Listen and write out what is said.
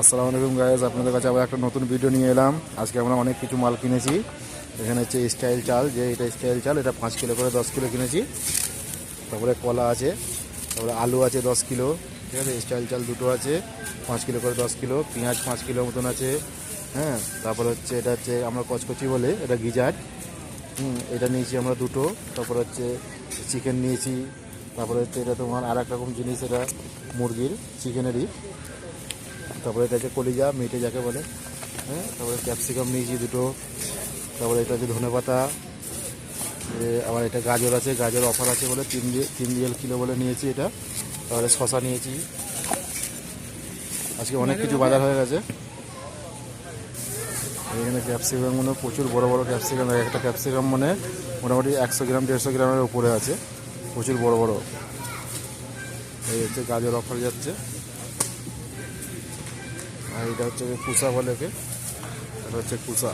আসসালামু আলাইকুম গাইস, আপনাদের কাছে আবার একটা নতুন ভিডিও নিয়ে এলাম। আজকে আমরা অনেক কিছু মাল কিনেছি। এখানে হচ্ছে স্টাইল চাল, যে এটা স্টাইল চাল, এটা 5 কিলো করে 10 কিলো কিনেছি। তারপরে কলা আছে, তারপরে আলু আছে 10 কিলো, ঠিক আছে। স্টাইল চাল দুটো আছে 5 কিলো করে 10 কিলো, পেঁয়াজ 5 কিলো মতন আছে, হ্যাঁ। তারপরে হচ্ছে এটা হচ্ছে আমরা কচকচি বলে, এটা গিজার, এটা নিয়েছি আমরা দুটো। তারপর হচ্ছে চিকেন নিয়েছি। তারপরে হচ্ছে এটা তোমার আর এক রকম জিনিস, এটা মুরগির চিকেনেরই। তারপরে এটা হচ্ছে কলিজা, মেটে যাকে বলে, হ্যাঁ। তারপরে ক্যাপসিকাম নিয়েছি দুটো। তারপরে এটা হচ্ছে ধনেপাতা, আবার এটা গাজর আছে, গাজর অফার আছে বলে 3 রিয়াল কিলো বলে নিয়েছি এটা। তারপরে শশা নিয়েছি। আজকে অনেক কিছু বাজার হয়ে গেছে। এখানে ক্যাপসিকামগুলো প্রচুর বড় বড় ক্যাপসিকাম, একটা ক্যাপসিকাম মানে মোটামুটি 100 গ্রাম 150 গ্রামের উপরে আছে, প্রচুর বড় বড়। এই হচ্ছে গাজর অফার যাচ্ছে। আর এটা হচ্ছে কুসা বলে, এটা হচ্ছে কুসা।